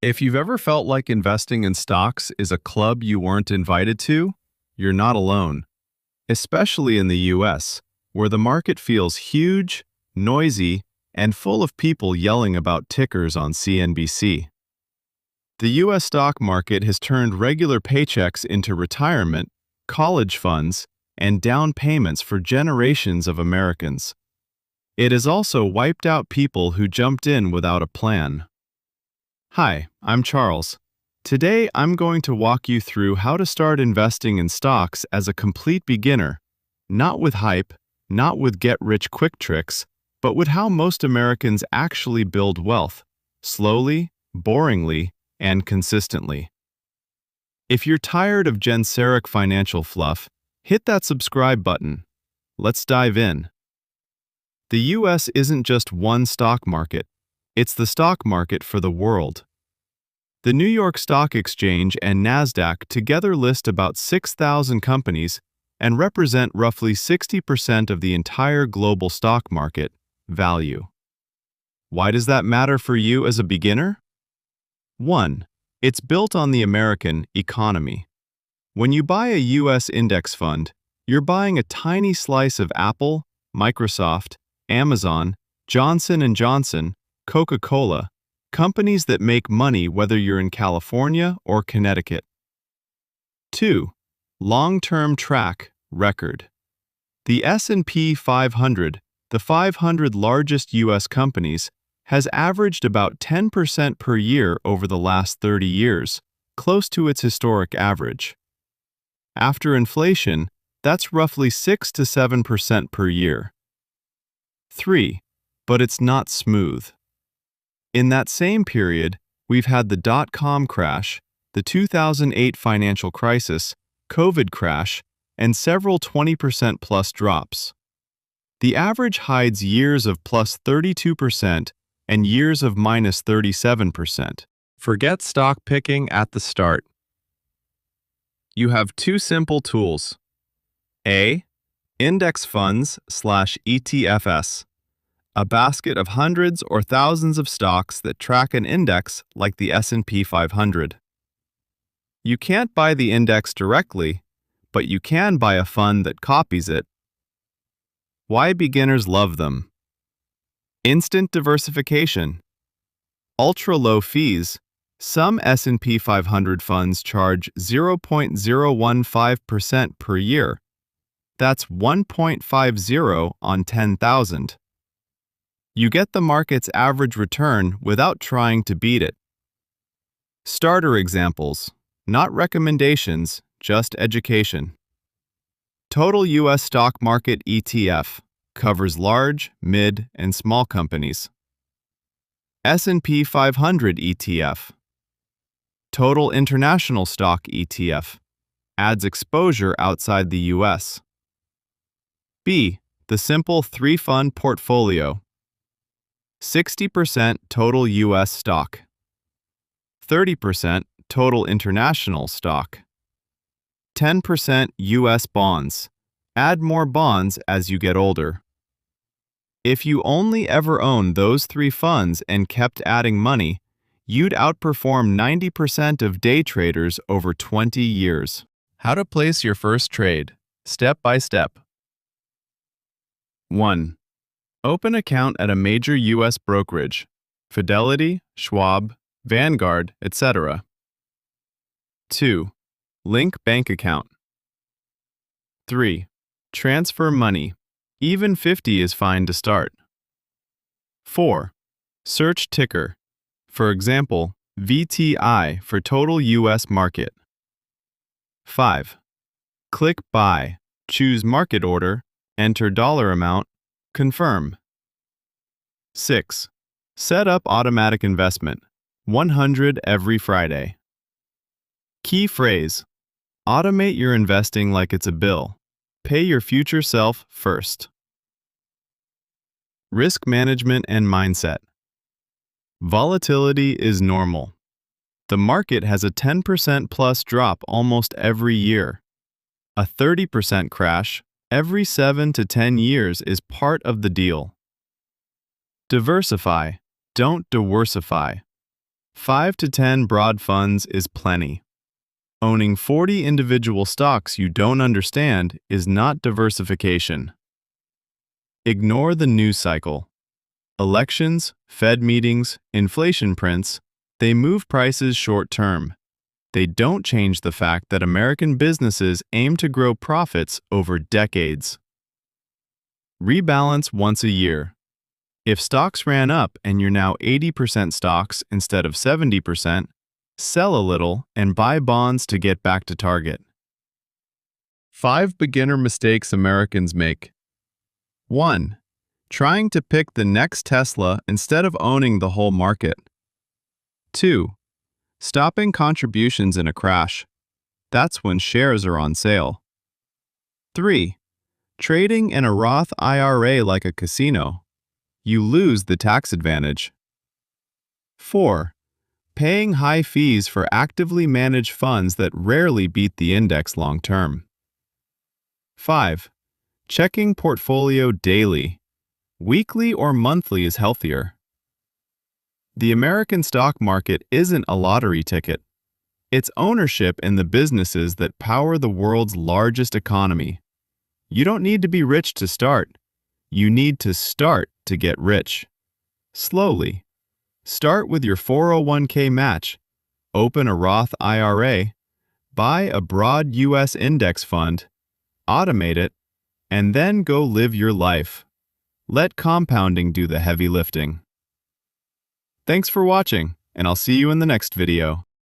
If you've ever felt like investing in stocks is a club you weren't invited to, you're not alone, especially in the US, where the market feels huge, noisy, and full of people yelling about tickers on CNBC. The US stock market has turned regular paychecks into retirement, college funds, and down payments for generations of Americans. It has also wiped out people who jumped in without a plan. Hi, I'm Charles. Today I'm going to walk you through how to start investing in stocks as a complete beginner, not with hype, not with get-rich-quick tricks, but with how most Americans actually build wealth, slowly, boringly, and consistently. If you're tired of generic financial fluff, hit that subscribe button. Let's dive in. The US isn't just one stock market. It's the stock market for the world. The New York Stock Exchange and NASDAQ together list about 6,000 companies and represent roughly 60% of the entire global stock market value. Why does that matter for you as a beginner? 1. It's built on the American economy. When you buy a US index fund, you're buying a tiny slice of Apple, Microsoft, Amazon, Johnson & Johnson, Coca-Cola, companies that make money whether you're in California or Connecticut. 2. Long-term track record. The S&P 500, the 500 largest U.S. companies, has averaged about 10% per year over the last 30 years, close to its historic average. After inflation, that's roughly 6 to 7% per year. 3. But it's not smooth. In that same period, we've had the dot-com crash, the 2008 financial crisis, COVID crash, and several 20% plus drops. The average hides years of plus 32% and years of minus 37%. Forget stock picking at the start. You have two simple tools. A. Index Funds/ETFs. A basket of hundreds or thousands of stocks that track an index like the S&P 500. You can't buy the index directly, but you can buy a fund that copies it. Why beginners love them. Instant diversification. Ultra-low fees. Some S&P 500 funds charge 0.015% per year. That's 1.50 on 10,000. You get the market's average return without trying to beat it. Starter examples, not recommendations, just education. Total U.S. Stock Market ETF covers large, mid, and small companies. S&P 500 ETF. Total International Stock ETF adds exposure outside the U.S. B. The Simple 3-Fund Portfolio. 60% total U.S. stock. 30% total international stock. 10% U.S. bonds. Add more bonds as you get older. If you only ever owned those three funds and kept adding money, you'd outperform 90% of day traders over 20 years. How to place your first trade, step by step. 1. Open account at a major U.S. brokerage, Fidelity, Schwab, Vanguard, etc. 2. Link bank account. 3. Transfer money. Even 50 is fine to start. 4. Search ticker. For example, VTI for total U.S. market. 5. Click Buy. Choose market order. Enter dollar amount. Confirm. 6. Set up automatic investment. 100 every Friday. Key phrase. Automate your investing like it's a bill. Pay your future self first. Risk management and mindset. Volatility is normal. The market has a 10% plus drop almost every year. A 30% crash every 7 to 10 years is part of the deal. Diversify, don't diworsify. 5 to 10 broad funds is plenty. Owning 40 individual stocks you don't understand is not diversification. Ignore the news cycle. Elections, Fed meetings, inflation prints, they move prices short term. They don't change the fact that American businesses aim to grow profits over decades. Rebalance once a year. If stocks ran up and you're now 80% stocks instead of 70%, sell a little and buy bonds to get back to target. 5 beginner mistakes Americans make. 1. Trying to pick the next Tesla instead of owning the whole market. 2. Stopping contributions in a crash. That's when shares are on sale. 3. Trading in a Roth IRA like a casino. You lose the tax advantage. 4. Paying high fees for actively managed funds that rarely beat the index long term. 5. Checking portfolio daily. Weekly or monthly is healthier. The American stock market isn't a lottery ticket. It's ownership in the businesses that power the world's largest economy. You don't need to be rich to start. You need to start to get rich. Slowly. Start with your 401k match. Open a Roth IRA. Buy a broad U.S. index fund. Automate it. And then go live your life. Let compounding do the heavy lifting. Thanks for watching, and I'll see you in the next video.